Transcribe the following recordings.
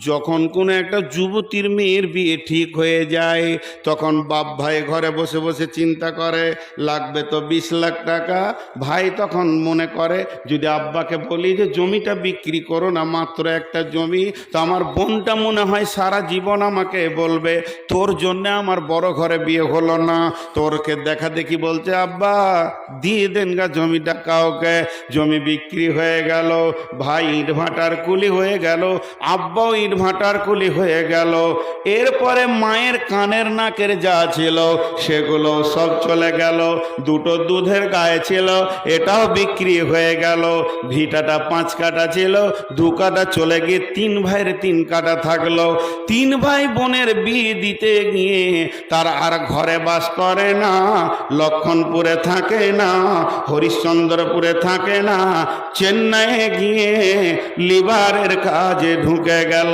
যখন কোনো একটা যুবতীর মেয়ের বিয়ে ঠিক হয়ে যায় তখন বাপ ভাই ঘরে বসে বসে চিন্তা করে লাগবে তো 20 লাখ টাকা। ভাই তখন মনে করে যদি আব্বাকে বলি যে জমিটা বিক্রি করো না, মাত্র একটা জমি, তো আমার বোনটা মনে হয় সারা জীবন আমাকে বলবে তোর জন্যে আমার বড় ঘরে বিয়ে হলো না। তোরকে দেখা দেখি বলছে আব্বা দিয়ে দেন গা জমিটা কাউকে। জমি বিক্রি হয়ে গেল, ভাই ইট ভাটার কুলি হয়ে গেল, আব্বাও ইট ভাটার কুলি হয়ে গেল। এরপরে মায়ের কানের নাকের যা ছিল সেগুলো সব চলে গেল। দুটো দুধের গায়ে ছিল এটাও বিক্রি হয়ে গেল। ভিটাটা 5 কাঠা ছিল, 2 কাঠা চলে গিয়ে 3 ভাইয়ের 3 কাঠা থাকলো। 3 ভাই বোনের বিয়ে দিতে গিয়ে তার আর ঘরে বাস করে না, লক্ষণপুরে থাকে না, হরিশ্চন্দ্রপুরে থাকে না, চেন্নাইয়ে গিয়ে লিভারের কাজে ঢুকে গেল।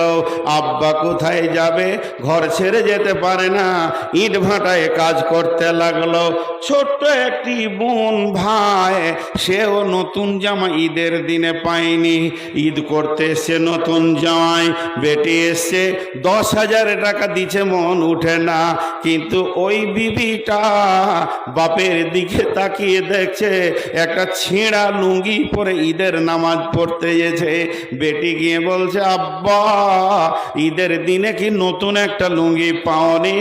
আব্বা কোথায় যাবে, ঘর ছেড়ে যেতে পারে না, ইট ভাটায় কাজ করতে লাগলো। ছোট্ট একটি বোন ভাই, সেও নতুন জামা ঈদের দিনে পায়নি। ঈদ করতে এসে নতুন জামাই, বেটি এসছে 10,000 টাকা দিছে, মন উঠে না। কিন্তু ওই বিবিটা বাপের দিকে তাকিয়ে দেখছে একটা ছেঁড়া লুঙ্গি পরে ঈদের নামাজ পড়তে গেছে। বেটি গিয়ে বলছে আব্বা ঈদের দিনে কি নতুন একটা লুঙ্গি পাওনি?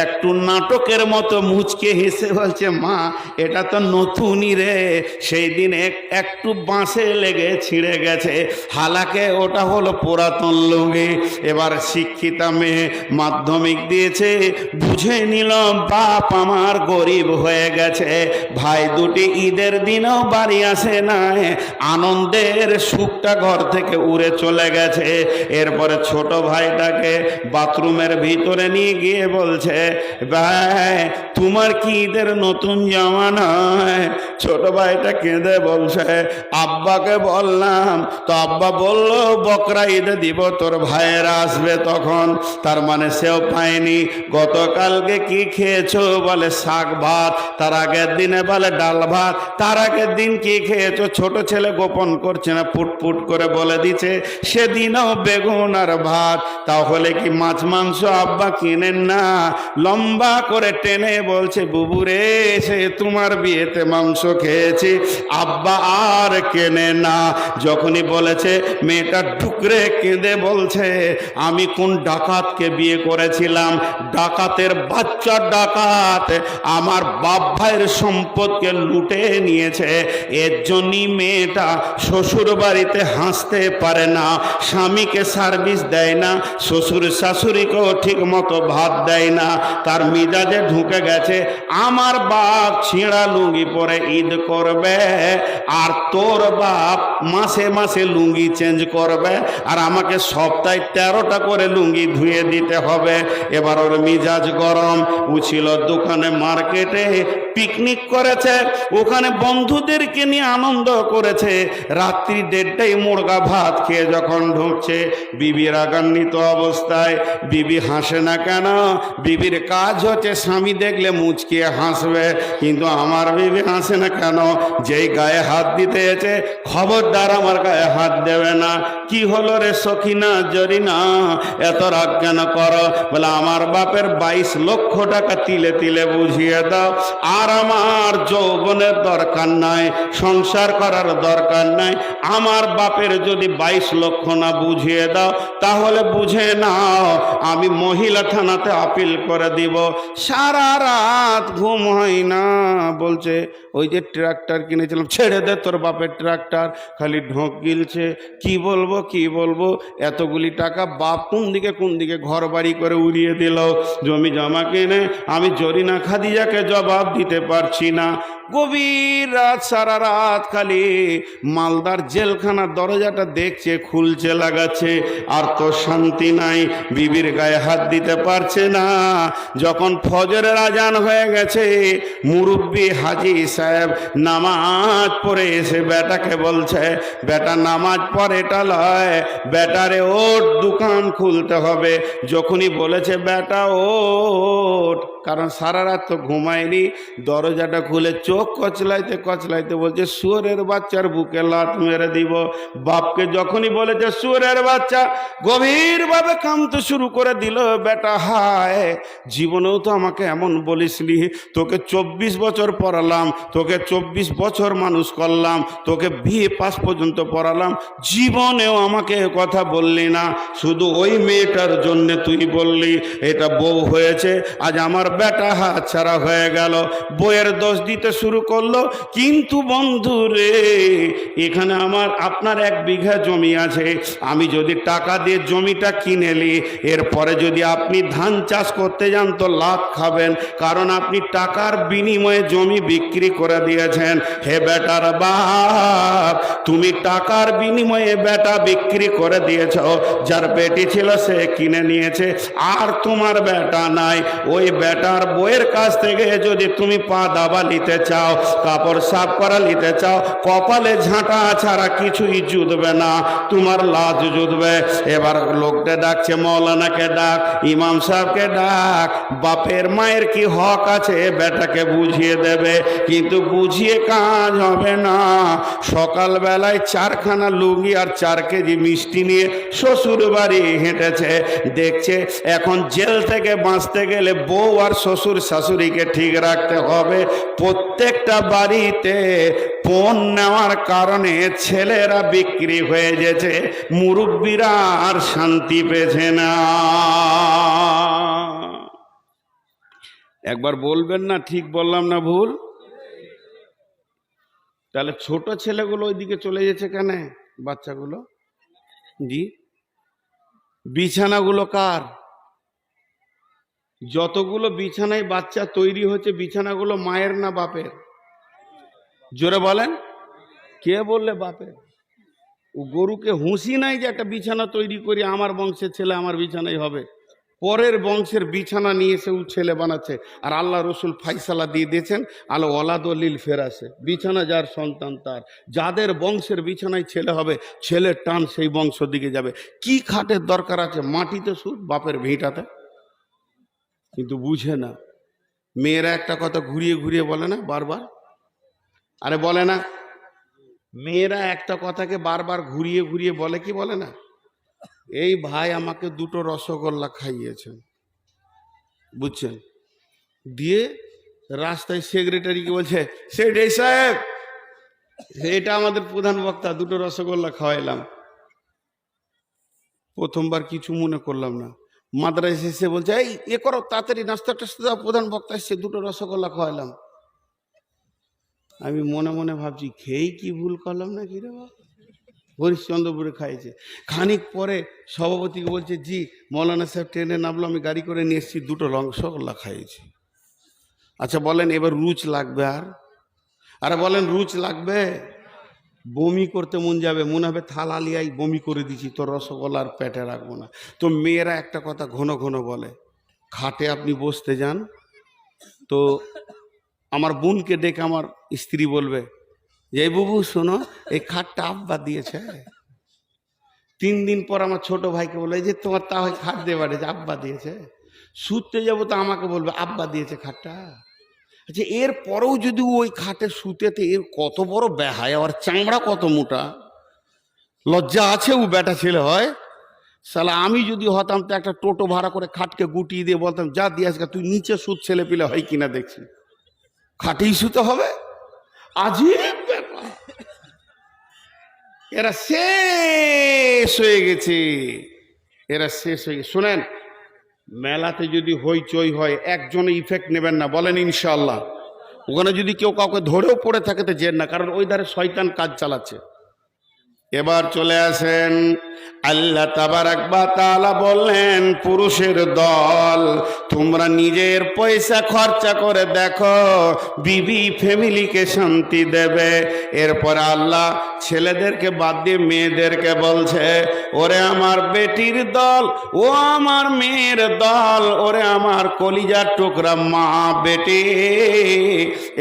একটু নাটকের মতো মুচকে হেসে বলছে মা এটা তো নতুনই রে, সেই দিন একটু বাঁশে লেগে ছিঁড়ে গেছে, হালাকে ওটা হলো পুরাতন লুঙ্গি। এবার শিক্ষিতা মেয়ে, মাধ্যমিক দিয়েছে, বুঝে নিল বাপ আমার গরিব হয়ে গেছে। ভাই দুটি ঈদের দিনও বাড়ি আসে না, আনন্দের সুখটা ঘর থেকে উড়ে চলে গেছে। এরপরে ছোট ভাইটাকে বাথরুমের ভিতরে নিয়ে গিয়ে বলছে ভাই তোমার কি ঈদের নতুন জামা নয়? ছোট ভাইটা কেঁদে বলছে আব্বাকে বললাম, তো আব্বা বলল বকরা ঈদে দিব, তোর ভাইয়েরা আসবে তখন। তার মানে সেও পায়নি। গতকালকে কি খেয়েছো? বলে শাক ভাত। তার আগের দিনে বলে ডাল ভাত। তার আগের দিন কি খেয়েছো? ছোট ছেলে গোপন করছে না, ফুটফুট করে বলে দিচ্ছে সেদিনও বেগুন আর ভাত। তাহলে কি মাছ মাংস আব্বা কিনেন না? লম্বা করে টেনে বলছে বুবুরে সে তোমার বিয়েতে মাংস খেয়েছি, আব্বা আর কেনে না। যখনই বলেছে মেয়েটা ঠুকরে কেঁদে বলছে আমি কোন ডাকাতকে বিয়ে করেছিলাম, ডাকাতের বাচ্চা ডাকাত আমার বাপ ভাইয়ের সম্পদকে লুটে নিয়েছে। এর জন্যই মেয়েটা শ্বশুর বাড়িতে হাসতে পারে না, স্বামীকে সার্ভিস দেয় না, শ্বশুর শাশুড়িকেও ঠিক মতো ভাত দেয় না। তার মিজাজে ঢুকে গেছে আমার বাপ ছিঁড়া লুঙ্গি পরে ঈদ করবে, আর তোর বাপ মাসে মাসে লুঙ্গি চেঞ্জ করবে, আর আমাকে সপ্তাহে 13টা করে লুঙ্গি ধুয়ে দিতে হবে। এবার ওর মিজাজ গরম। ও ছিল দোকানে, মার্কেটে পিকনিক করেছে, ওখানে বন্ধুদেরকে নিয়ে আনন্দ করেছে। রাত্রি 1:30টায় মুরগা ভাত খেয়ে যখন ঢুকছে বিবি রাগান্বিত অবস্থায়। বিবি হাসে না কেন? বিবির কাজ হচ্ছে স্বামী দেখলে মুচকিয়ে হাসবে, কিন্তু আমার বিবি হাসে না কেন? যেই গায়ে হাত দিতে এসে খবরদার আমার গায়ে হাত দেবে না। কি হলো রে সখিনা জরিনা এত রাগ কেন করো? বলে আমার বাপের 22 লক্ষ টাকা তিলে তিলে বুঝিয়ে দাও, আর আমার যৌবনের দরকার নাই, সংসার করার দরকার নাই। আমার বাপের যদি 22 লক্ষ না বুঝিয়ে দাও তাহলে বুঝে নাও আমি মহিলা থানাতে আপিল করে দিব। সারা রাত ঘুম হয় না। বলছে ওই যে ট্রাক্টর কিনেছিলাম, ছেড়ে দে তোর বাপের ট্রাক্টর, খালি ঢোক গিলছে। কি বলবো কি বলবো, এতগুলি টাকা বাপ কোন দিকে ঘর বাড়ি করে উড়িয়ে দিল, জমি জমা কিনে আমি জরিনা খাদিজাকে জবাব দিতে পারছি না। গভীর রাত, সারা রাত খালি মালদার জেলখানার দরজাটা দেখছে, খুলছে, লাগাচ্ছে, আর তো শান্তি নাই। বিবির গায়ে হাত দিতে পারছে না। যখন ফজরের আজান হয়ে গেছে, মুরব্বি হাজি সাহেব নামাজ পড়ে এসে বেটাকে বলছে বেটা নামাজ পড়, এটা লয়, বেটারে ওঠ, দোকান খুলতে হবে। যখনই বলেছে বেটা ওঠ, কারণ সারা রাত তো ঘুমায়নি। দরজাটা খুলে চোখ কচলাইতে কচলাইতে বলছে শুয়োরের বাচ্চার বুকে লাত মেরে দিব। বাপকে যখনই বলেছে শুয়োরের বাচ্চা, গভীরভাবে কাঁদতে শুরু করে দিল। বেটা হায়, জীবনেও তো আমাকে এমন বলিসনি, তোকে 24 বছর পড়ালাম, তোকে 24 বছর মানুষ করলাম, তোকে বিয়ে পাস পর্যন্ত পড়ালাম, জীবনেও আমাকে কথা বললি না, শুধু ওই মেয়েটার জন্য তুই বললি। এটা বউ হয়েছে, আজ আমার বেটা হাত ছাড়া হয়ে গেল। বউয়ের দোষ দিতে শুরু করলো। কিন্তু বন্ধু রে, এখানে আপনার 1 বিঘা জমি আছে, আমি যদি টাকা দিয়ে জমিটা কিনে নিই, এরপরে যদি আপনি ধান চাষ করতে যান তো লাভ খাবেন, কারণ আপনি টাকার বিনিময়ে জমি বিক্রি করে দিয়েছেন। হে বেটার বাপ, তুমি টাকার বিনিময়ে বেটা বিক্রি করে দিয়েছ। যার বেটি ছিল সে কিনে নিয়েছে, আর তোমার বেটা নাই। ওই বেটার বইয়ের কাছ থেকে যদি তুমি পা দাবা নিতে চাও, কাপড় সাফ করা নিতে চাও, কপালে ঝাঁটা ছাড়া কিছুই জুটবে না, তোমার লাজ জুটবে। এবার লোকটা ডাকছে, মৌলানাকে ডাক, ইমাম সাহেবকে ডাক। বাপের মায়ের কি হক আছে বেটাকে বুঝিয়ে দেবে, কিন্তু বুঝিয়ে কাজ হবে না। সকালবেলায় 4খানা লুঙ্গি আর 4 কেজি মিষ্টি নিয়ে শ্বশুর বাড়ি হেঁটেছে। দেখছে এখন জেল থেকে বাঁচতে গেলে বউ আর শ্বশুর শাশুড়িকে ঠিক রাখতে হবে। প্রত্যেকটা বাড়িতে পণ নেওয়ার কারণে ছেলেরা বিক্রি হয়ে গেছে, মুরব্বীরা আর শান্তি পেয়েছে না। একবার বলবেন না ঠিক বললাম না ভুল? তাহলে ছোট ছেলেগুলো ওইদিকে চলে গেছে কেন? বাচ্চাগুলো জি, বিছানাগুলো কার? যতগুলো বিছানায় বাচ্চা তৈরি হচ্ছে, বিছানাগুলো মায়ের না বাপের? জোরে বলেন। কে বললে বাপের? ও গরুকে হুঁশি নাই যে একটা বিছানা তৈরি করি, আমার বংশের ছেলে আমার বিছানায় হবে। পরের বংশের বিছানা নিয়ে এসে ও ছেলে বানাচ্ছে। আর আল্লাহ রসুল ফাইসালা দিয়ে দিয়েছেন, আলো ওয়ালাদলিল ফেরাসে, বিছানা যার সন্তান তার। যাদের বংশের বিছানায় ছেলে হবে, ছেলের টান সেই বংশ দিকে যাবে। কি খাটের দরকার আছে? মাটিতে শুধু বাপের ভিটাতে। কিন্তু বুঝে না। মেয়েরা একটা কথা ঘুরিয়ে ঘুরিয়ে বলে না বারবার? আরে বলে না? মেয়েরা একটা কথাকে বারবার ঘুরিয়ে ঘুরিয়ে বলে কি বলে না? এই ভাই আমাকে 2টো রসগোল্লা খাইয়েছেন, বুঝছেন? দিয়ে রাস্তায় সেক্রেটারিকে বলছে, সেক্রেটারি সাহেব, এটা আমাদের প্রধান বক্তা, 2টো রসগোল্লা খাওয়াইলাম। প্রথমবার কিছু মনে করলাম না। মাদ্রাসা এসে বলছে, এই এ করো তাড়াতাড়ি, নাস্তা টাস্তা দাও, প্রধান বক্তা এসছে, 2টো রসগোল্লা খাওয়াইলাম। আমি মনে মনে ভাবছি, খেয়েই কি ভুল করলাম না কি রে বাবা? হরিশ্চন্দ্রপুরে খাইয়েছে। খানিক পরে সভাপতিকে বলছে, জি মৌলানা সাহেব ট্রেনে নামলো, আমি গাড়ি করে নিয়ে এসেছি, 2টো রসগোল্লা খাইয়েছি। আচ্ছা বলেন এবার রুচ লাগবে? আরে বলেন রুচ লাগবে? বমি করতে মন যাবে, মনে হবে থালা লিয়াই বমি করে দিচ্ছি, তো রসগোল্লা আর পেটে রাখবো না। তো মেয়েরা একটা কথা ঘন ঘন বলে, খাটে আপনি বসতে যান তো আমার বোনকে ডেকে আমার স্ত্রী বলবে যে, এই বুবু শোনো, এই খাটটা আব্বা দিয়েছে। 3 দিন পর আমার ছোট ভাইকে বলে, যে তোমার তা হয় খাট দিয়ে বাড়ি, আব্বা দিয়েছে। শুতে যাবো তো আমাকে বলবে আব্বা দিয়েছে খাটটা। আচ্ছা এর পরেও যদি ওই খাটে শুতেতে, এর কত বড় বেহায়, আর চামড়া কত মোটা, লজ্জা আছে ও বেটা ছেলে হয়? শালা আমি যদি হতাম তো একটা টোটো ভাড়া করে খাটকে গুটিয়ে দিয়ে বলতাম, যা দিয়ে আজকে তুই নিচে শুত, ছেলে পিলে হয় কিনা দেখছি, খাটেই শুতে হবে। আজীব ব্যাপার। এরা শেষ হয়ে গেছে, এরা শেষ হয়ে গেছে। শোনেন, মেলাতে যদি হইচই হয়, একজনে ইফেক্ট নেবেন না, বলেন ইনশাআল্লাহ। ওখানে যদি কেউ কাউকে ধরেও পড়ে থাকে তো যেন না, কারণ ওই ধারে শয়তান কাজ চালাচ্ছে। এবার চলে আসেন, আল্লাহ তাবারাক ওয়া তাআলা বললেন, পুরুষের দল, তোমরা নিজের পয়সা খরচা করে দেখো, বিবি ফ্যামিলিকে শান্তি দেবে। এরপর আল্লাহ ছেলেদেরকে বাদ দিয়ে মেয়েদেরকে বলছে, ওরে আমার বেটির দল, ও আমার মেয়ের দল, ওরে আমার কলিজার টুকরা মা বেটি,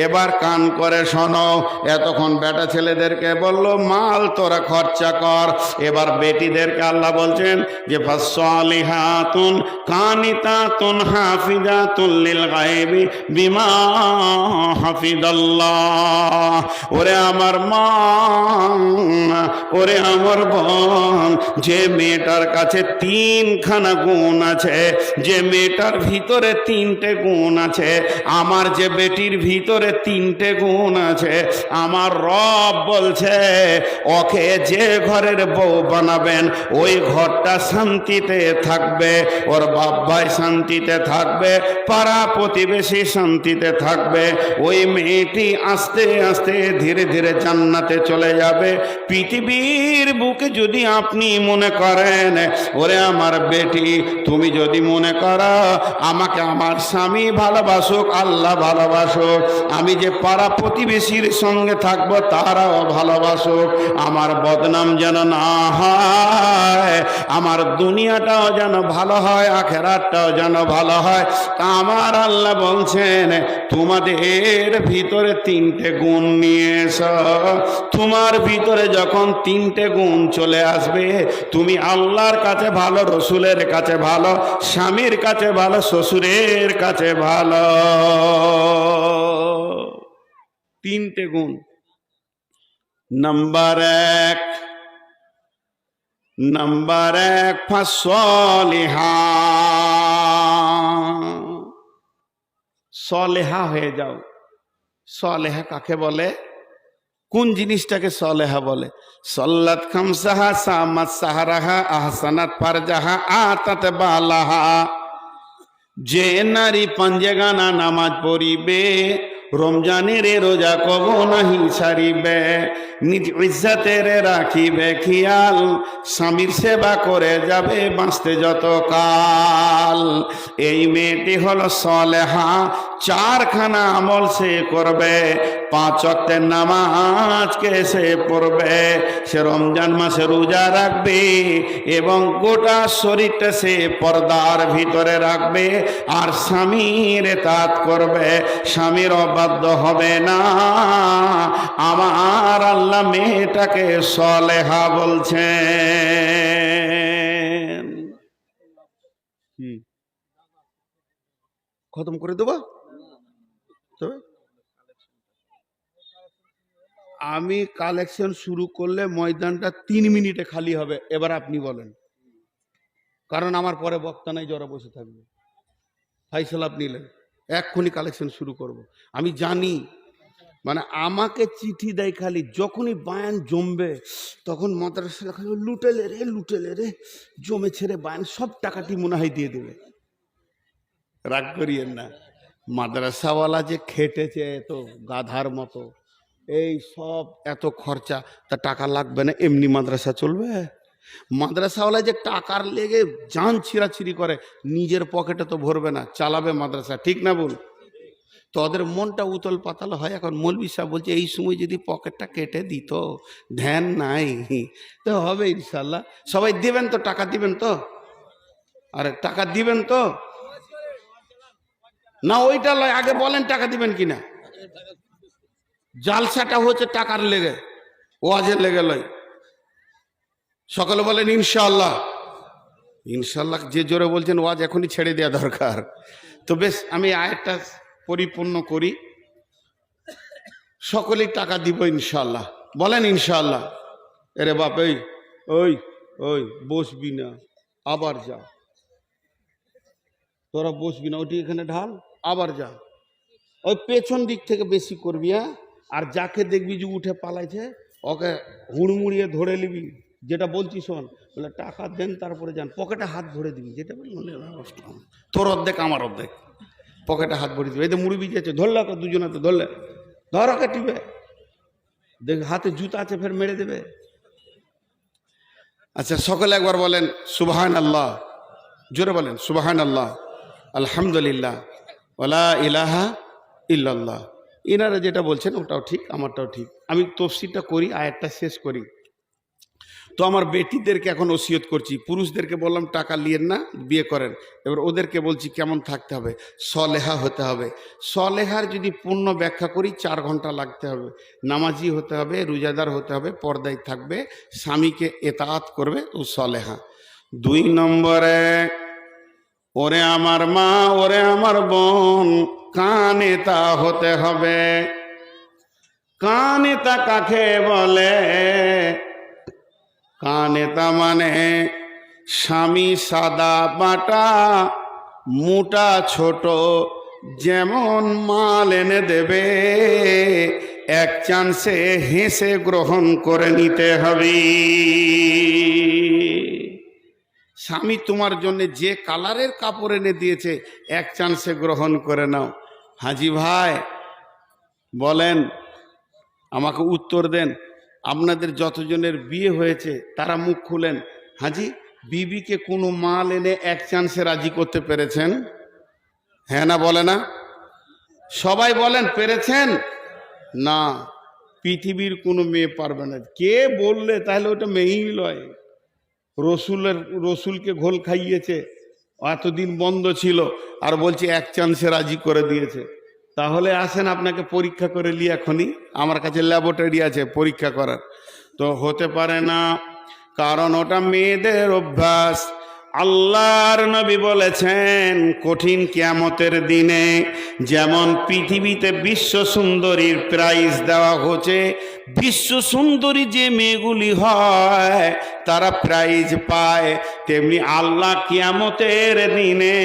এবার কান করে শোনো। এতক্ষণ বেটা ছেলেদেরকে বললো মাল তোরা খরচা কর। এবার বেটিদেরকে আল্লাহ বলছেন যে ফাসসালিহাতুন কানিতাতুন হাফিজাতুন লিল গায়বি বিমা হাফিজাল্লাহ। ওরে আমার মা, ওরে আমার বোন, যে মেয়েটার কাছে তিনখানা গুণ আছে, যে মেয়েটার ভিতরে তিনটে গুণ আছে, আমার যে বেটির ভিতরে তিনটে গুণ আছে, আমার রব বলছে ওকে যে ঘরের বউ বানাবেন ওই ঘরটা শান্তিতে থাকবে, ওর বাপ ভাই শান্তিতে থাকবে, পাড়া প্রতিবেশী শান্তিতে থাকবে, ওই মেয়েটি আস্তে আস্তে ধীরে ধীরে জান্নাতে চলে যাবে। পৃথিবীর বুকে যদি আপনি মনে করেন, ওরে আমার বেটি তুমি যদি মনে করো আমাকে আমার স্বামী ভালোবাসুক, আল্লাহ ভালোবাসুক, আমি যে পাড়া প্রতিবেশীর সঙ্গে থাকবো তারাও ভালোবাসুক, আমার বদনাম যেন না হয়, আমার দুনিয়াটাও যেন ভালো হয়, আখেরাতটাও যেন ভালো হয়, তা আমার আল্লাহ বলছেন তোমাদের ভিতরে তিনটে গুণ নিয়ে এসো। তোমার ভিতরে যখন তিনটে গুণ চলে আসবে, তুমি আল্লাহর কাছে ভালো, রসুলের কাছে ভালো, স্বামীর কাছে ভালো, শ্বশুরের কাছে ভালো। তিনটে গুণ। নাম্বার এক ফাসলিহা, সলেহা হয়ে যাও। সলেহা কাকে বলে? কোন জিনিসটাকে সলেহা বলে? সল্লাত খামসাহা, সামাত সাহারাহা, আহসানাত ফারজাহা, আতাত বালাহা। যে নারী পাঞ্জেগানা নামাজ পড়িবে, রমজানের রোজা কব নাহি ছাড়িবে, নিজ ইজ্জতের রাখিবে খেয়াল, স্বামীর সেবা করে যাবে বাঁচতে যত কাল, এই মেয়েটি হলো সলেহা। চারখানা আমল সে করবে, 5 ওয়াক্তের নামাজকে সে পড়বে, সে রমজান মাসে রোজা রাখবে এবং গোটা শরীরটা সে পর্দার ভিতরে রাখবে, আর স্বামীর ইতাআত করবে, স্বামীর অবাধ্য হবে না। আমার আল্লাহ মেয়েটাকে সলেহা বলছেন। কি খতম করে দেবো? তবে আমি কালেকশন শুরু করলে ময়দানটা 3 মিনিটে খালি হবে। এবার আপনি বলেন, কারণ আমার পরে বক্তা নাই, যারা বসে থাকবে। ফাইসাল আপনি নিলেন, এক্ষুনি কালেকশন শুরু করব। আমি জানি, মানে আমাকে চিঠি দেয় খালি যখনই বায়ান জমবে, তখন মাদ্রাসা খালি লুটেলে রে জমে ছেড়ে বায়ান সব টাকাটি মনে হয় দিয়ে দেবে। রাগ করিয়েন না, মাদ্রাসাওয়ালা যে খেটেছে এত গাধার মতো, এই সব এত খরচা, তা টাকা লাগবে না? এমনি মাদ্রাসা চলবে? মাদ্রাসাওয়ালা যে টাকার লেগে জান ছিঁড়াছিঁড়ি করে, নিজের পকেটে তো ভরবে না, চালাবে মাদ্রাসা, ঠিক না বল? তো ওদের মনটা উতল পাতাল হয়। এখন মৌলভী সাহেব বলছে এই সময় যদি পকেটটা কেটে দিত, ধ্যান নাই তো হবে ইনশাল্লাহ। সবাই দিবেন তো? টাকা দিবেন তো? আরে টাকা দিবেন তো? না ওইটা লয়, আগে বলেন টাকা দিবেন কিনা। জালসাটা হচ্ছে টাকার লেগে, ওয়াজের লেগে লয়। সকলে বলেন ইনশাআল্লাহ। ইনশাআল্লাহ যে জোরে বলছেন ওয়াজ এখনই ছেড়ে দেওয়া দরকার। তো বেশ, আমি আয়াতটা পরিপূর্ণ করি। সকলেই টাকা দিব ইনশাআল্লাহ, বলেন ইনশাআল্লাহ। এরে বাপ, ওই ওই বসবি না, আবার যা, তোরা বসবি না, ওটি এখানে ঢাল, আবার যা। ওই পেছন দিক থেকে বেশি করবি, হ্যাঁ? আর যাকে দেখবি যে উঠে পালাইছে ওকে হুড়মুড়িয়ে ধরে নিবি। যেটা বলছি শোন, বলে টাকা দেন তারপরে যান, পকেটে হাত ভরে দিবি। যেটা বলি তোর অর্ধেক আমার অর্ধেক, পকেটে হাত ভরে দিবি। এই তো মুড়ি বিজেছে, ধরলে ওকে, দুজনে তো ধরলে, ধর ওকে টিপে দেখ, হাতে জুতা আছে, ফের মেরে দেবে। আচ্ছা সকলে একবার বলেন সুবহানাল্লাহ, জোরে বলেন সুবহানাল্লাহ, আলহামদুলিল্লাহ, ওয়ালা ইলাহা ইল্লাল্লাহ। ইনারা যেটা বলছেন ওটাও ঠিক, আমারটাও ঠিক। আমি তফসিরটা করি, আয়াতটা শেষ করি। তো আমার বেটিদেরকে এখন ওসিয়ত করছি, পুরুষদেরকে বললাম টাকা নিয়েন না, বিয়ে করেন। এবার ওদেরকে বলছি কেমন থাকতে হবে, সলেহা হতে হবে। সলেহার যদি পূর্ণ ব্যাখ্যা করি 4 ঘন্টা লাগতে হবে। নামাজি হতে হবে, রোজাদার হতে হবে, পর্দায় থাকবে, স্বামীকে এতাআত করবে, ও সলেহা। 2 নম্বরে, ওরে আমার মা, ওরে আমার বোন, কানেতা হতে হবে। কানেতা কাকে বলে? কানেতা মানে স্বামী সাদা বাটা মোটা ছোট যেমন মাল এনে দেবে, এক চান্সে হেসে গ্রহণ করে নিতে হবে। স্বামী তোমার জন্য যে কালারের কাপড় এনে দিয়েছে, এক চান্সে গ্রহণ করে নাও। হাজি ভাই বলেন, আমাকে উত্তর দেন। আপনাদের যতজনের বিয়ে হয়েছে তারা মুখ খুলেন। হাজি, বিবিকে কোনো মাল এনে এক চান্সে রাজি করতে পেরেছেন? হ্যাঁ না বলে না? সবাই বলেন, পেরেছেন? না, পৃথিবীর কোনো মেয়ে পারবে না। কে বললে? তাহলে ওটা মেয়েই লয়। রসুলকে ঘোল খাইয়েছে, এতদিন বন্ধ ছিল, আর বলছে এক চান্সে রাজি করে দিয়েছে। তাহলে আসেন আপনাকে পরীক্ষা করে নিয়ে, এখনই আমার কাছে ল্যাবরেটরি আছে পরীক্ষা করার। তো হতে পারে না, কারণ ওটা মেয়েদের অভ্যাস। আল্লাহর নবী বলেছেন, কঠিন কিয়ামতের দিনে যেমন পৃথিবীতে বিশ্ব সুন্দরীর প্রাইজ দেওয়া হচ্ছে, বিশ্ব সুন্দরী যে মেয়েগুলি হয় তারা প্রাইজ পায়, তেমনি আল্লাহ কিয়ামতের দিনে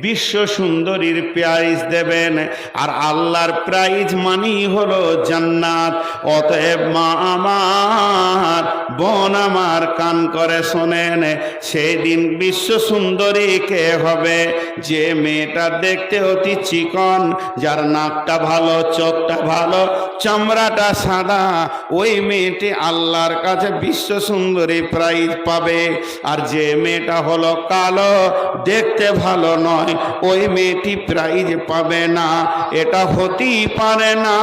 বিশ্ব সুন্দরীর প্রাইজ দেবেন। আর আল্লাহর প্রাইজ মানি হলো জান্নাত। অতএব মা আমার, বোন আমার, কান করে শোনেন, সেদিন বিশ্ব সুন্দরী কে হবে? যে মেয়েটা দেখতে অতি চিকন, যার নাকটা ভালো, চোখটা ভালো, চামড়াটা সাদা, ওই মেয়েটি আল্লাহর কাছে বিশ্ব সুন্দরী প্রাইজ পাবে। আর যে মেয়েটা হলো কালো, দেখতে ভালো নয়, ওই মেয়েটি প্রাইজ পাবে না। এটা হতেই পারে না,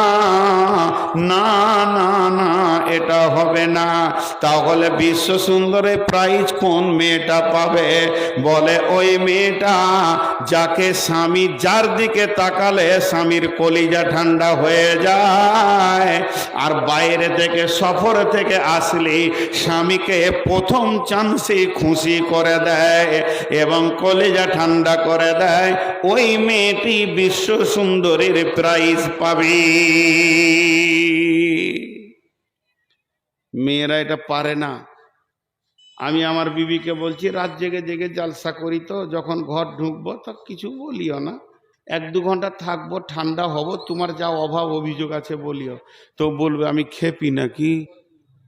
না না না, এটা হবে না। তাহলে বিশ্ব সুন্দরী প্রাইজ কোন মেয়েটা পাবে? বলে ওই মেয়েটা যাকে স্বামী, যার দিকে তাকালে স্বামীর কলিজা ঠান্ডা হয়ে যায়, আর বাইরে থেকে সফর থেকে আসলে স্বামীকে প্রথম চান্সে খুশি করে দেয় এবং কলিজা ঠান্ডা করে দেয়, ওই মেয়েটি বিশ্ব সুন্দরীর প্রাইজ পাবে। মেয়েরা এটা পারে না। আমি আমার বিবিকে বলছি, রাত জেগে জেগে জালসা করি, তো যখন ঘর ঢুকবো তো কিছু বলিও না, 1-2 ঘন্টা থাকবো, ঠান্ডা হব, তোমার যা অভাব অভিযোগ আছে বলিও। তো বলবে আমি খেপি নাকি,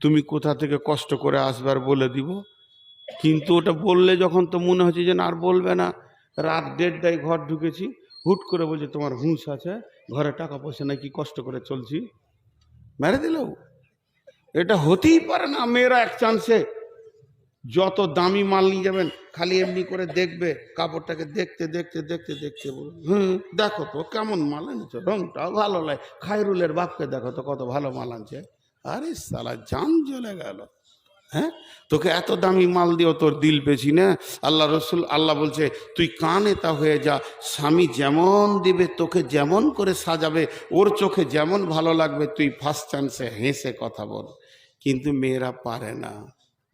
তুমি কোথা থেকে কষ্ট করে আসবার বলে দিব। কিন্তু ওটা বললে যখন, তো মনে হচ্ছে যে না, আর বলবে না। রাত 1:30টায় ঘর ঢুকেছি, হুট করে বলছে তোমার হুঁশ আছে, ঘরে টাকা পয়সা নাকি, কষ্ট করে চলছি, মেরে দিলেও। এটা হতেই পারে না। মেয়েরা এক চান্সে যত দামি মাল নিয়ে যাবেন, খালি এমনি করে দেখবে, কাপড়টাকে দেখতে দেখতে দেখতে দেখতে বলবে, দেখো তো কেমন মাল আনছে, রংটাও ভালো লাগে, খায়রুলের বাপকে দেখো তো কত ভালো মাল আনছে। আরে সালা, জান জ্বলে গেল। হ্যাঁ, তোকে এত দামি মাল দিও, তোর দিল পেছি না। আল্লাহ রসুল, আল্লাহ বলছে তুই কানেতা হয়ে যা, স্বামী যেমন দিবে, তোকে যেমন করে সাজাবে, ওর চোখে যেমন ভালো লাগবে, তুই ফার্স্ট চান্সে হেসে কথা বল। কিন্তু মেয়েরা পারে না।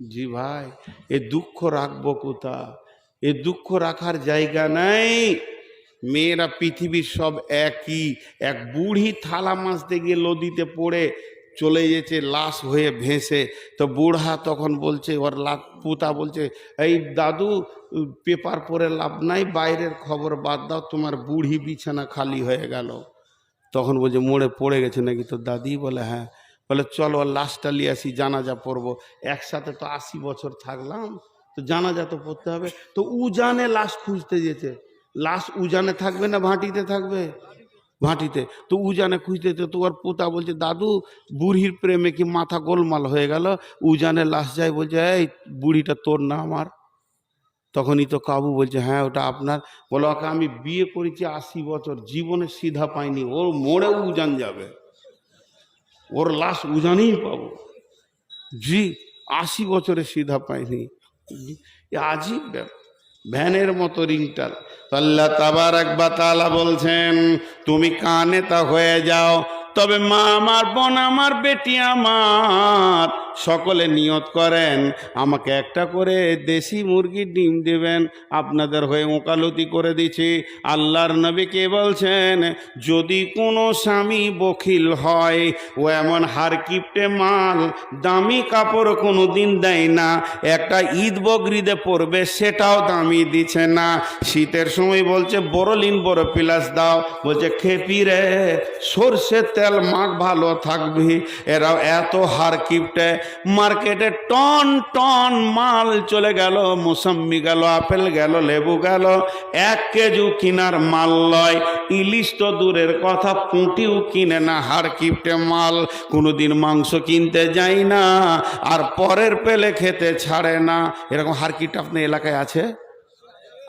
জি ভাই, এ দুঃখ রাখবো কোথা? এ দুঃখ রাখার জায়গা নাই। মেয়েরা পৃথিবীর সব একই। এক বুড়ি থালা মাছতে গিয়ে নদীতে পড়ে চলে গেছে, লাশ হয়ে ভেসে। তো বুড়া তখন বলছে, ওর পুতা বলছে, এই দাদু, পেপার পড়ে লাভ নাই, বাইরের খবর বাদ দাও, তোমার বুড়ি বিছানা খালি হয়ে গেল। তখন বলছে মোড়ে পড়ে গেছে নাকি তোর দাদি? বলে হ্যাঁ। বলে চলো লাশটা নিয়ে আসি, জানাজা পড়বো। একসাথে তো 80 বছর থাকলাম, তো জানাজা তো পড়তে হবে। তো উজানে লাশ খুঁজতে যেতে, লাশ উজানে থাকবে না ভাটিতে থাকবে? ভাটিতে। তো উজানে খুঁজতে যেতে, তো ওর পোতা বলছে দাদু, বুড়ির প্রেমে কি মাথা গোলমাল হয়ে গেল, উজানে লাশ যায়। বলছে এই বুড়িটা তোর না আমার? তখনই তো কাবু বলছে হ্যাঁ ওটা আপনার। বলো ওকে আমি বিয়ে করেছি 80 বছর, জীবনে সিধা পাইনি, ওর মোড়ে উজান যাবে, ওর লাশ উজানেই পাবো। জি, 80 বছরে সিধা পায়নি। আজীব ব্যাপার, ভ্যানের মতো রিংটাল। আল্লাহ তাবারাক ওয়া তাআলা বলছেন তুমি কানেতা হয়ে যাও, তবে মা আমার, বোন আমার, বেটি আমার, সকলে নিয়ত করেন আমাকে একটা করে দেশি মুরগির ডিম দেবেন। আপনাদের হয়ে ওকালতি করে দিচ্ছি, আল্লাহর নবী কে বলছেন যদি কোনো স্বামী বখিল হয়, ও এমন হারকিপটে মাল, দামি কাপড় কোনো দিন দেয় না, একটা ঈদ বকরিদে পরবে সেটাও দামি দিচ্ছে না, শীতের সময় বলছে বড়লিন বড় প্লাস দাও, বলছে খেপি রে সর্ষের তেল মাখ ভালো থাকবি। এরাও এত হারকিপটে, মার্কেটে টন টন মাল চলে গেল, মৌসম্বি গেল, আপেল গেল, লেবু গেল, 1 কেজি কিনার মাল লয়, ইলিশ তো দূরের কথা, পুঁটিও কিনে না, হারকিপটে মাল। কোনোদিন মাংস কিনতে যায় না, আর পরের পেলে খেতে ছাড়ে না। এরকম হারকিপটে আপনার এলাকায় আছে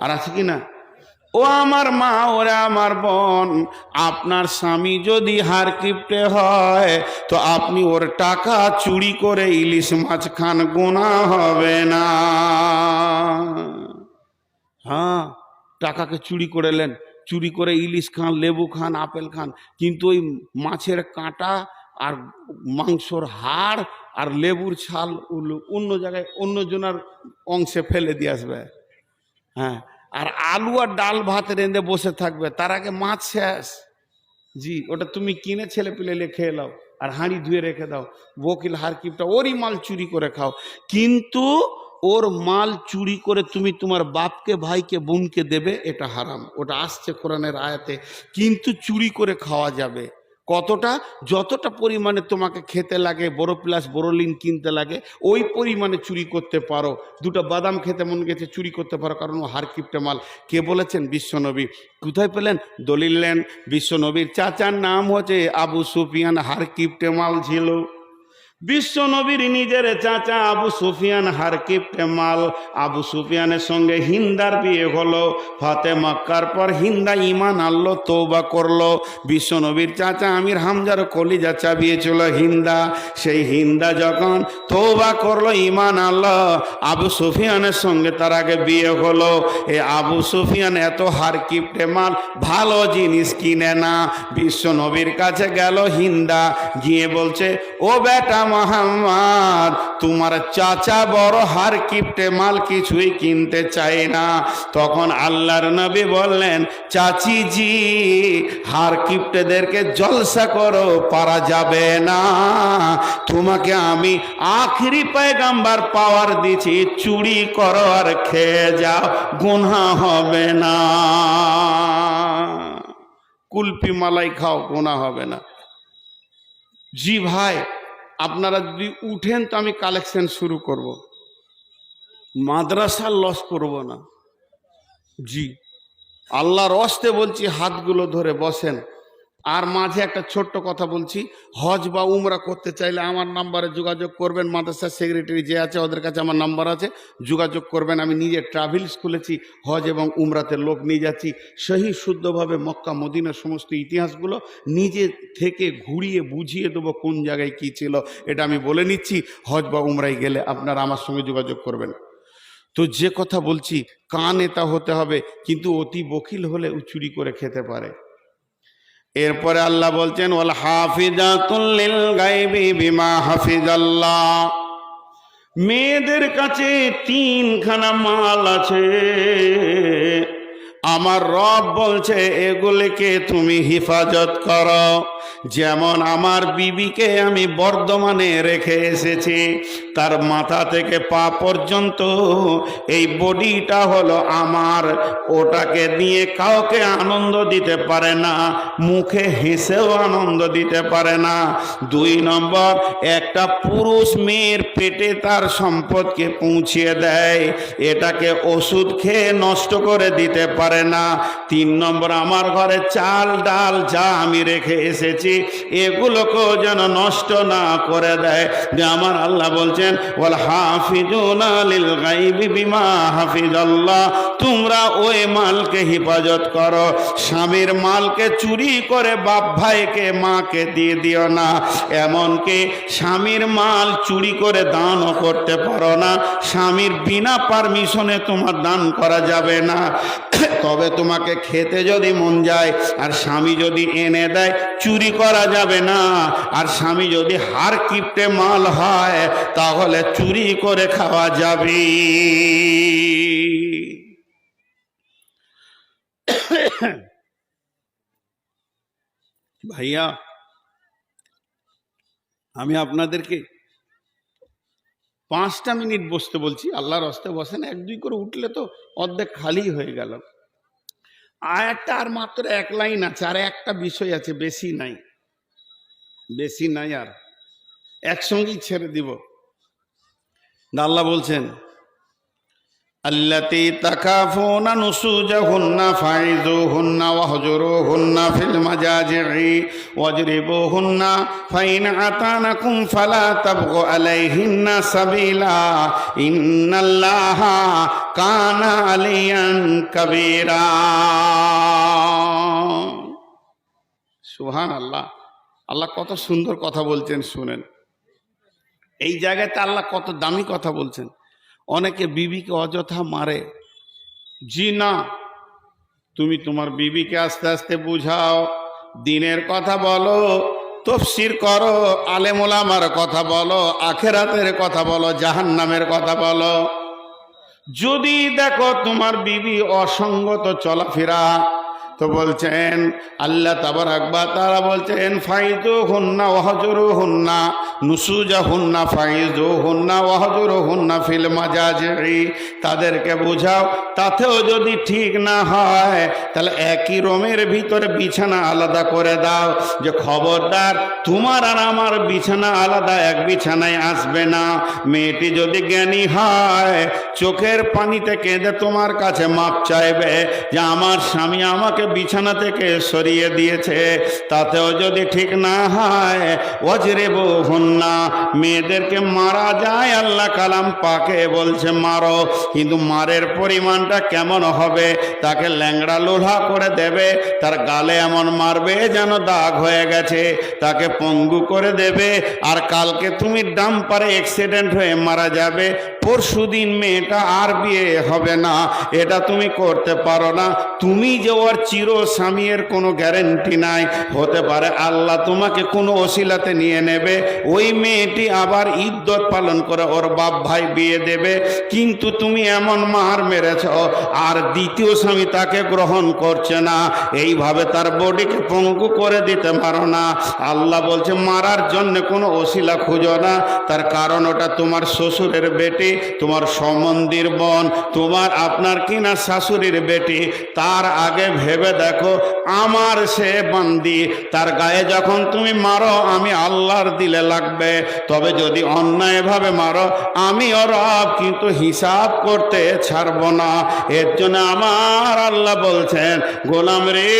আর আছে কি না? ও আমার মা, ওরে আমার বোন, আপনার স্বামী যদি হারকিপটে হয় তো আপনি ওর টাকা চুরি করে ইলিশ মাছ খান, গুনাহ হবে না। হ্যাঁ, টাকাকে চুরি করে নেন, চুরি করে ইলিশ খান, লেবু খান, আপেল খান, কিন্তু ওই মাছের কাঁটা আর মাংসর হাড় আর লেবুর ছাল অন্য জায়গায় অন্যজনের অংশে ফেলে দিয়ে আসবে। হ্যাঁ, আর আলু আর ডাল ভাত রেঁধে বসে থাকবে, তার আগে মাছ শেষ। জি, ওটা তুমি কিনে ছেলে পেলে খেয়ে নাও আর হাঁড়ি ধুয়ে রেখে দাও। বকিল হারকিপটা ওরই মাল চুরি করে খাও, কিন্তু ওর মাল চুরি করে তুমি তোমার বাপকে, ভাইকে, বোনকে দেবে, এটা হারাম। ওটা আসছে কোরআনের আয়াতে। কিন্তু চুরি করে খাওয়া যাবে। কতটা? যতটা পরিমাণে তোমাকে খেতে লাগে, বড় প্লাস বড়লিন কিনতে লাগে, ওই পরিমাণে চুরি করতে পারো। 2টা বাদাম খেতে মন গেছে, চুরি করতে পারো, কারণ ও হারকিপটে মাল। কে বলেছেন? বিশ্বনবী। কোথায় পেলেন? দলিল নেন। বিশ্বনবীর চাচার নাম হচ্ছে আবু সুফিয়ান, হারকিপটে মাল ছিল। বিশ্বনবীর নিজের চাচা আবু সুফিয়ান হারকিপটে মাল। আবু সুফিয়ানের সঙ্গে হিন্দার বিয়ে হলো। ফাতে মক্কার পর হিন্দা ঈমান আনলো, তওবা করলো। বিশ্বনবীর চাচা আমির হামজার কলিজা চাবিয়েছিল হিন্দা। সেই হিন্দা যখন তওবা করলো, ঈমান আনলো, আবু সুফিয়ানের সঙ্গে তার আগে বিয়ে হলো। এই আবু সুফিয়ান এত হারকিপটে মাল, ভালো জিনিস কিনে না। বিশ্বনবীর কাছে গেল হিন্দা, গিয়ে বলছে ও বেটা মোহাম্মদ, তোমার চাচা বড় হারকিপটে মাল, কিছুই কিনতে চাই না। তখন আল্লাহর নবী বললেন চাচি জি, হারকিপটেদেরকে জলসা করো, পারা যাবে না। তোমাকে আমি আখেরি পয়গাম্বার পাওয়ার দিছি, চুরি করো আর খেয়ে যাও, গুনাহ হবে না। কুলপি মালাই খাও, গুনাহ হবে না। জি ভাই, আপনারা যদি উঠেন তো আমি কালেকশন শুরু করব, মাদ্রাসার লস করব না। জি, আল্লাহর ওয়াস্তে বলছি, হাতগুলো ধরে বসেন। আর মাঝে একটা ছোট্ট কথা বলছি, হজ বা উমরা করতে চাইলে আমার নাম্বারে যোগাযোগ করবেন। মাদ্রাসার সেক্রেটারি যে আছে ওদের কাছে আমার নাম্বার আছে, যোগাযোগ করবেন। আমি নিজে ট্রাভেলস খুলেছি, হজ এবং উমরাতে লোক নিয়ে যাচ্ছি, সহি শুদ্ধভাবে মক্কা মদিনার সমস্ত ইতিহাসগুলো নিজে থেকে ঘুরিয়ে বুঝিয়ে দেবো কোন জায়গায় কী ছিল। এটা আমি বলে নিচ্ছি, হজ বা উমরায় গেলে আপনারা আমার সঙ্গে যোগাযোগ করবেন। তো যে কথা বলছি, কানেতা হতে হবে, কিন্তু অতি বকিল হলে ও চুরি করে খেতে পারে। এরপরে আল্লাহ বলছেন ওয়াল হাফিজাতুল লিল গায়বি বিমা হাফিজাল্লাহ। মেয়েদের কাছে 3খানা মাল আছে, আমার রব বলছে এগুলিকে তুমি হিফাজত করো। যেমন আমার বিবিকে আমি বর্ধমানে রেখে এসেছি, তার মাথা থেকে পা পর্যন্ত এই বডিটা হলো আমার, ওটাকে নিয়ে কাউকে আনন্দ দিতে পারে না, মুখে হেসেও আনন্দ দিতে পারে না। 2 নম্বর, একটা পুরুষ মেয়ের পেটে তার সম্পদকে পৌঁছিয়ে দেয়, এটাকে ওষুধ খেয়ে নষ্ট করে দিতে পারে না। 3 নম্বর, আমার ঘরে চাল ডাল যা আমি রেখে এসেছি দিয়েছি এগুলোকেও যেন নষ্ট না করে দেয়। যে আমার আল্লাহ বলছেন ওয়াল হাফিজুনা লিল গায়বি বিমা হাফিজাল্লাহ, তোমরা ওই মালকে হেফাজত করো। স্বামীর মালকে চুরি করে বাপ ভাইকে মাকে দিয়ে দিও না। এমনকি স্বামীর মাল চুরি করে দানও করতে পারো না। স্বামীর বিনা পারমিশনে তোমার দান করা যাবে না। তবে তোমাকে খেতে যদি মন যায় আর স্বামী যদি এনে দেয়, চুরি করা যাবে না। আর স্বামী যদি হার কিপটে মাল হয় তাহলে চুরি করে খাওয়া যাবে। ভাইয়া, আমি আপনাদেরকে 5টা মিনিট বসতে বলছি। আল্লাহর রাস্তায় বসেন, 1-2 করে উঠলে তো অর্ধেক খালি হয়ে গেল। আয়াতটা আর মাত্র 1 লাইন আছে, আর একটা বিষয় আছে, বেশি নাই, বেশি নাই, আর একসঙ্গেই ছেড়ে দিব। আল্লাহ বলছেন আল্লাতী তাকাফুনা নুসুজাহুন্না ফাইযুহুন্না ওয়াহজুরুহুন্না ফিল মাজাজি'i ওয়াজরিবুহুন্না ফাইন আতানাকুম ফালা তাবগু আলাইহিন্না সাবিলা ইন্নাল্লাহা কানা আলিয়ান কাবীরা। সুবহানাল্লাহ। আল্লাহ কত সুন্দর কথা বলছেন, শুনেন। এই জায়গাতে আল্লাহ কত দামি কথা বলছেন। অনেকে বিবিকে অযথা মারে। জি না, তুমি তোমার বিবিকে আস্তে আস্তে বুঝাও, দিনের কথা বলো, তাফসীর করো, আলেম ওলামার কথা বলো, আখিরাতের কথা বলো, জাহান্নামের কথা বলো। যদি দেখো তোমার বিবি অসঙ্গত চলাফেরা, তো বলছেন আল্লাহ তাবারাক ওয়া তাআলা বলছেন ফাইযুহুন্না ওয়াহজুরুহুন্না নুসুজাহুন্না ফাইযুহুন্না ওয়াহজুরুহুন্না ফিল মাজাজি'i, তাদেরকে বোঝাও। তাতেও যদি ঠিক না হয় তাহলে একই রুমের ভিতরে বিছানা আলাদা করে দাও, যে খবরদার তোমার আর আমার বিছানা আলাদা, এক বিছানায় আসবে না। মেয়েটি যদি জ্ঞানী হয় চোখের পানিতে কেঁদে তোমার কাছে মাপ চাইবে যে আমার স্বামী আমাকে বিছানা থেকে সরিয়ে দিয়েছে। তাতেও যদি ঠিক না হয় ওয়াজরিবুহুন্না, মেয়েদেরকে মারা যায়, আল্লাহ কালাম পাকে বলছে মারো, কিন্তু মারের পরিমাণটা কেমন হবে? তাকে ল্যাংড়া লোহা করে দেবে, তার গালে এমন মারবে যেন দাগ হয়ে গেছে, তাকে পঙ্গু করে দেবে। আর কালকে তুমি ডাম্পারে অ্যাক্সিডেন্ট হয়ে মারা যাবে, পরশুদিন মেয়েটা আর বিয়ে হবে না। এটা তুমি করতে পারো না। তুমি যে ওর চির স্বামীর কোনো গ্যারেন্টি নাই, হতে পারে আল্লাহ তোমাকে কোনো ওসিলাতে নিয়ে নেবে, ওই মেয়েটি আবার ইদ্যত পালন করে ওর বাপ ভাই বিয়ে দেবে, কিন্তু তুমি এমন মার মেরেছ আর দ্বিতীয় স্বামী তাকে গ্রহণ করছে না, এইভাবে তার বডিকে পঙ্গু করে দিতে পারো না। আল্লাহ বলছে মারার জন্য কোনো ওসিলা খুঁজো না, তার কারণ ওটা তোমার শ্বশুরের বেটি, তোমার সম্বন্ধীর বোন, তোমার আপনার কিনা শাশুড়ির বেটি। তার আগে ভেবে দেখো আমার সে বান্দি, তার গায়ে যখন তুমি মারো আমি আল্লাহর দিলে লাগবে। তবে যদি অন্যায়ভাবে মারো আমি ওর রব কিন্তু হিসাব করতে ছাড়ব না। এর জন্য আমার আল্লাহ বলছেন গোলাম রে,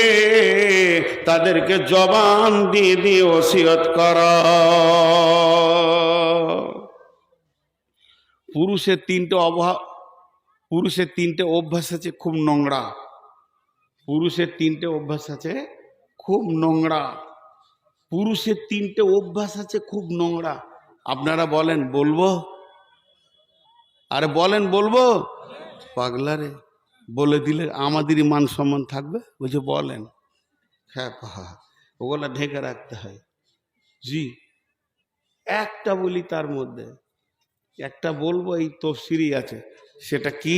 তাদেরকে জবান দিয়ে দিয়ে ওসিয়ত কর। পুরুষের তিনটে অভ্যাস আছে খুব নোংরা। পুরুষের 3টে অভ্যাস আছে খুব নোংরা। পুরুষের 3টে অভ্যাস আছে খুব নোংরা। আপনারা বলেন বলবো? আরে বলেন বলবো? পাগলারে, বলে দিলে আমাদেরই মান সম্মান থাকবে। বুঝে বলেন। হ্যাঁ, ওগুলা ঢেকে রাখতে হয়। জি, একটা বলি, তার মধ্যে একটা বলবো, এই তফসিরই আছে। সেটা কি?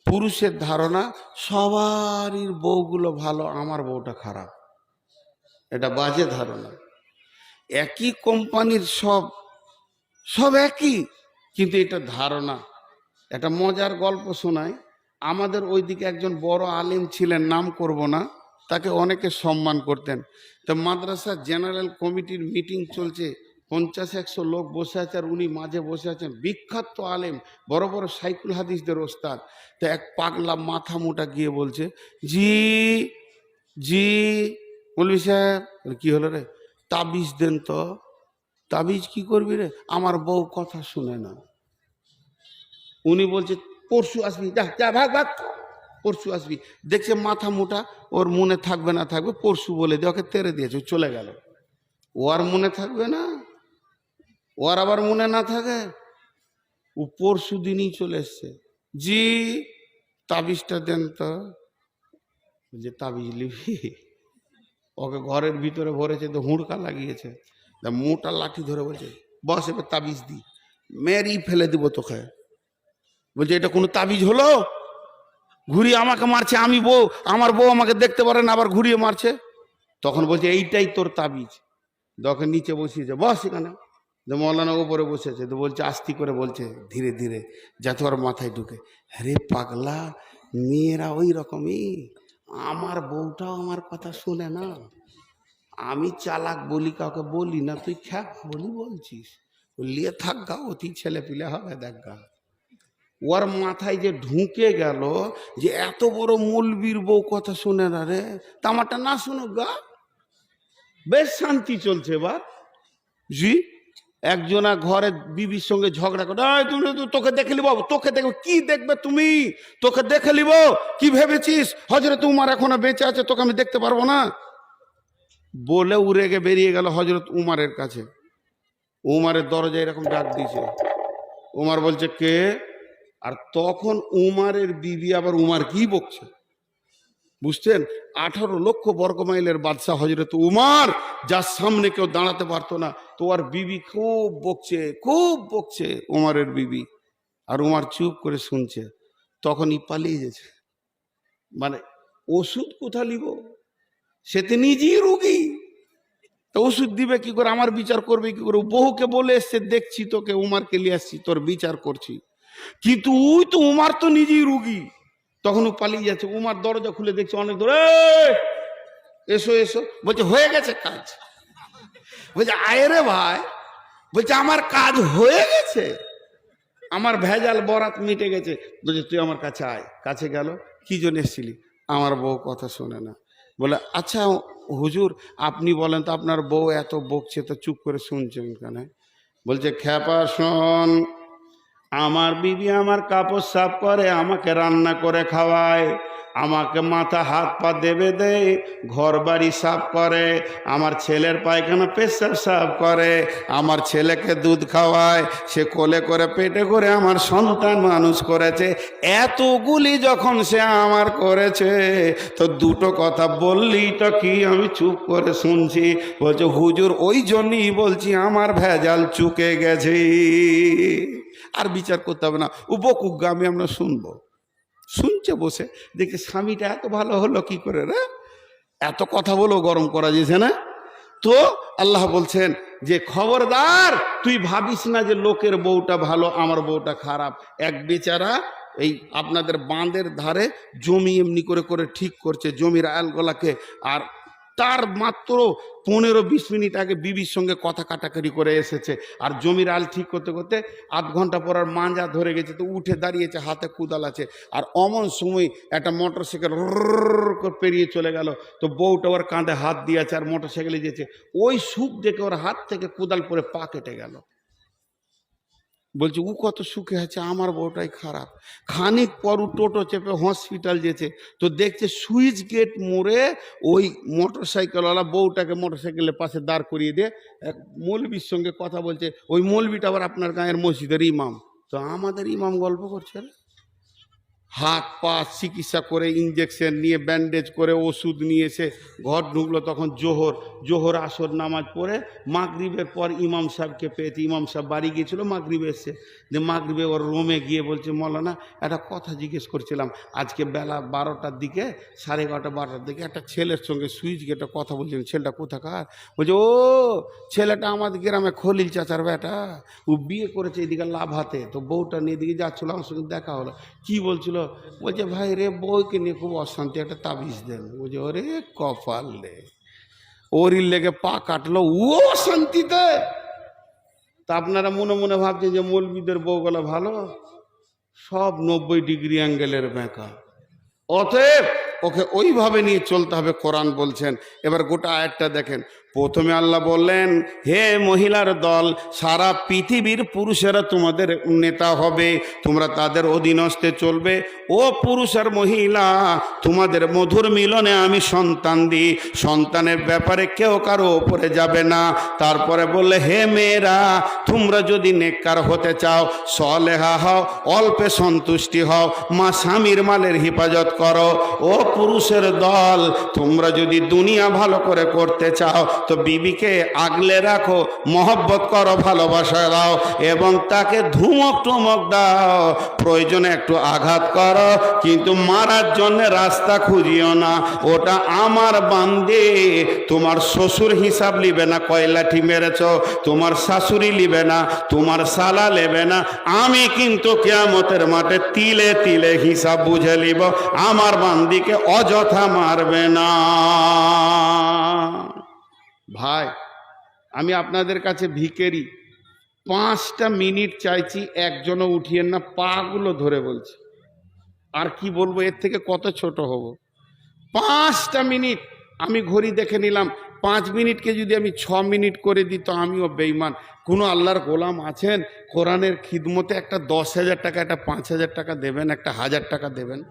পুরুষের ধারণা সবারই বউগুলো ভালো, আমার বউটা খারাপ। এটা বাজে ধারণা। একই কোম্পানির সব একই, কিন্তু এটা ধারণা। একটা মজার গল্প শোনায়। আমাদের ওইদিকে একজন বড় আলিম ছিলেন, নাম করব না, তাকে অনেকে সম্মান করতেন। তো মাদ্রাসা জেনারেল কমিটির মিটিং চলছে, 50-100 লোক বসে আছে, আর উনি মাঝে বসে আছেন। বিখ্যাত আলেম, বড় বড় সাইকুল হাদিসদের ওস্তাদ। তো এক পাগলা মাথা মোটা গিয়ে বলছে জি জি মৌলভী সাহেব। কি হলো রে? তাবিজ দেন তো। তাবিজ কি করবি রে? আমার বউ কথা শুনে না। উনি বলছে পরশু আসবি, যা যা ভাগ ভাগ, পরশু আসবি। দেখছে মাথা মোটা, ওর মনে থাকবে না থাকবে, পরশু বলে দিয়ে ওকে তেড়ে দিয়েছে, চলে গেল। ও আর মনে থাকবে না? ও আর আবার মনে না থাকে, ও পরশু দিনই চলে এসছে। জি তাবিজটা দেন তো। যে তাবিজ লিবি? ওকে ঘরের ভিতরে ভরেছে, তো হুড়কা লাগিয়েছে, মোটা লাঠি ধরে বলছে বস এবার তাবিজ দি, মেরি ফেলে দিব তোকে। বলছে এটা কোনো তাবিজ হলো? ঘুরিয়ে আমাকে মারছে, আমি বউ, আমার বউ আমাকে দেখতে পারে না, আবার ঘুরিয়ে মারছে। তখন বলছে এইটাই তোর তাবিজ। তোকে নিচে বসিয়েছে, বস এখানে। মৌলানা উপরে বসেছে, তো বলছে আস্তি করে বলছে ধীরে ধীরে, যাতে ওর মাথায় ঢুকে। আরে পাগলা, মেয়েরা ওই রকমই। আমার বউটাও আমার কথা শুনে না। আমি চালাক বলি, কাউকে বলি না, তুই খ্যাপ বলি বলছিস। লিয়ে থাক গা, অতি ছেলে পিলে হবে দেখ গা। ওর মাথায় যে ঢুকে গেল যে এত বড় মৌলবীর বউ কথা শুনে না রে, তামারটা না শুনুক গা, বেশ শান্তি চলছে এবার। জি একজনা ঘরে বিবির সঙ্গে ঝগড়া করে, তুমি তোকে দেখে নিব, তোকে দেখবে কি দেখবে তুমি, তোকে দেখে নিব কি ভেবেছিস হযরত উমর এখনো বেঁচে আছে, তোকে আমি দেখতে পারবো না বলে উড়ে গে বেরিয়ে গেল হযরত উমরের কাছে। উমরের দরজায় এরকম ডাক দিয়েছে, উমর বলছে কে? আর তখন উমরের বিবি আবার উমর কি বকছে, বুঝছেন? 18 লক্ষ বর্গ মাইলের বাদশাহ হযরত উমর, যার সামনে কেউ দাঁড়াতে পারতো না, তো আর বিবি খুব বকছে উমরের বিবি। আর উমর চুপ করে শুনছে। তখনই পালিয়ে গেছে। মানে ওষুধ কোথা নিব, সে তো নিজেই রোগী, তো ওষুধ দিবে কি করে, আমার বিচার করবে কি করে? বহুকে বলে এসছে দেখছি তোকে, উমারকে নিয়ে আসছি, তোর বিচার করছি, কিন্তু ওই তো উমার তো নিজেই রুগী। তখন ও পালিয়ে যাচ্ছে। উমার দরজা খুলে দেখছে অনেক দূরে, এসো এসো। বলছে হয়ে গেছে কাজ। বলছে আয় রে ভাই, বলছে আমার কাজ হয়ে গেছে, আমার ভেজাল বরাত মিটে গেছে। বলছে তুই আমার কাছে আয়। কাছে গেল, কি জন্য এসেছিলি? আমার বউ কথা শোনে না। বলে আচ্ছা হুজুর আপনি বলেন তো, আপনার বউ এত বকছে তো চুপ করে শুনছেন কেন? বলছে খ্যাপা শোন, আমার বিবি আমার কাপড় সাফ করে, আমাকে রান্না করে খাওয়ায়, আমাকে মাথা হাত পা দেবে দেয়, ঘর বাড়ি সাফ করে, আমার ছেলের পায়খানা পেশাব সাফ করে, আমার ছেলেকে দুধ খাওয়ায়, সে কোলে করে পেটে করে আমার সন্তান মানুষ করেছে। এতগুলি যখন সে আমার করেছে, তো দুটো কথা বললি তো কি আমি চুপ করে শুনছি? বলছে হুজুর ওই জন্যই বলছি আমার ভেজাল চুকে গেছে, আর বিচার করতে হবে না, উপকুক গ্রামে আমরা শুনবো। শুনছে বসে, দেখে স্বামীটা এত ভালো হলো কি করে রে, এত কথা বলেও গরম করা যেছে না। তো আল্লাহ বলছেন যে খবরদার তুই ভাবিস না যে লোকের বউটা ভালো আমার বউটা খারাপ। এক বেচারা এই আপনাদের বাঁধের ধারে জমি এমনি করে করে ঠিক করছে, জমির আয়ালগুলাকে, আর তার মাত্র 15-20 মিনিট আগে বিবির সঙ্গে কথা কাটাকাটি করে এসেছে, আর জমির আল ঠিক করতে করতে আধ ঘন্টা পর আর মাঞ্জা ধরে গেছে, তো উঠে দাঁড়িয়েছে, হাতে কুদাল আছে, আর অমন সময় একটা মোটরসাইকেল পেরিয়ে চলে গেল, তো বউটা ওর কাঁধে হাত দিয়েছে আর মোটরসাইকেলে যেছে, ওই সুখ দেখে ওর হাত থেকে কুদাল পরে পা কেটে গেল। বলছে ও কত সুখে আছে, আমার বউটাই খারাপ। খানিক পর টোটো চেপে হসপিটাল যেছে, তো দেখছে সুইচ গেট মোড়ে ওই মোটরসাইকেলওয়ালা বউটাকে মোটরসাইকেলের পাশে দাঁড় করিয়ে দিয়ে এক মৌলবীর সঙ্গে কথা বলছে। ওই মৌলবীটা আবার আপনার গাঁয়ের মসজিদের ইমাম। তো আমাদের ইমাম গল্প করছে, হাত পা চিকিৎসা করে, ইঞ্জেকশন নিয়ে, ব্যান্ডেজ করে, ওষুধ নিয়ে এসে ঘর ঢুকলো। তখন জোহর আসর নামাজ পড়ে মাগরিবের পর ইমাম সাহেবকে পেয়েছে। ইমাম সাহেব বাড়ি গিয়েছিল, মাগরিবে এসছে, যে মাগরিবে ওর রুমে গিয়ে বলছে মৌলানা একটা কথা জিজ্ঞেস করছিলাম, আজকে বেলা 12টার দিকে, 11:30-12টার দিকে একটা ছেলের সঙ্গে সুইচ গেটে কথা বলছিলেন, ছেলেটা কোথাকার? বলছে ও ছেলেটা আমাদের গ্রামে খলিল চাচার বেটা, ও বিয়ে করেছে এদিকে লাভাতে, তো বউটা নিয়ে দিকে যাচ্ছিলো, আমার সঙ্গে দেখা হলো। কি বলছিল? বলছে ভাই রে বউকে নিয়ে খুব অশান্তি, একটা তাবিজ দেন। বলছে ওরে কপাল রে, ওরই লেগে পা কাটলো ও অশান্তিতে। তা আপনারা মনে মনে ভাবছেন যে মৌলবীদের বউগুলো ভালো, সব 90 ডিগ্রি অ্যাঙ্গেলের বেঁকা। অতএব ওকে ওইভাবে নিয়ে চলতে হবে, কোরআন বলছেন। এবার গোটা আয়াতটা দেখেন, প্রথমে আল্লাহ বললেন, হে মহিলার দল, সারা পৃথিবীর পুরুষেরা তোমাদের নেতা হবে, তোমরা তাদের অধীনস্থে চলবে। ও পুরুষ আর মহিলা, তোমাদের মধুর মিলনে আমি সন্তান দিই, সন্তানের ব্যাপারে কেউ কারো ওপরে যাবে না। তারপরে বললে, হে মেয়েরা, তোমরা যদি নেককার হতে চাও, সলেহা হও, অল্পে সন্তুষ্টি হও, মা স্বামীর মালের হেফাজত করো। ও পুরুষের দল, তোমরা যদি দুনিয়া ভালো করে করতে চাও তো বিবিকে আগলে রাখো, মহব্বত করো, ভালোবাসা দাও এবং তাকে ধুমক টুমক দাও, প্রয়োজনে একটু আঘাত করো, কিন্তু মারার জন্য রাস্তা খুঁজিও না। ওটা আমার বান্দে, তোমার শ্বশুর হিসাব লিবে না কয় লাঠি মেরেছ, তোমার শাশুড়ি লিবে না, তোমার শালা নেবে না। আমি কিন্তু কিয়ামতের মাঠে তিলে তিলে হিসাব বুঝে লিব, আমার বান্দিকে অযথা মারবে না। ভাই, আমি আপনাদের কাছে ভিখারি, 5টা মিনিট চাইছি, একজনও উঠিয়েন না, পাগুলো ধরে বলছি। আর কি বলবো, এর থেকে কত ছোট হব? 5টা মিনিট আমি ঘড়ি দেখে নিলাম, 5 মিনিটকে যদি আমি 6 মিনিট করে দিই তো আমিও বেঈমান। কোনো আল্লাহর গোলাম আছেন কোরআনের খিদমতে একটা 10,000 টাকা, একটা 5,000 টাকা দেবেন, একটা 1000 টাকা দেবেন?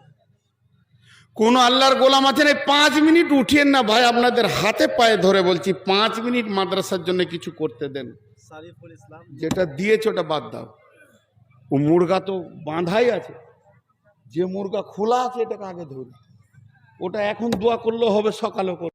কোন আল্লাহর গোলাম আছেন? এই 5 মিনিট উঠিয়েন না ভাই, আপনাদের হাতে পায়ে ধরে বলছি, 5 মিনিট মাদ্রাসার জন্য কিছু করতে দেন। যেটা দিয়েছে ওটা বাদ দাও। ও মুরগা তো বাঁধাই আছে, যে মুরগা খোলা আছে এটাকে আগে ধরি, ওটা এখন দোয়া করলেও হবে, সকালেও করবে।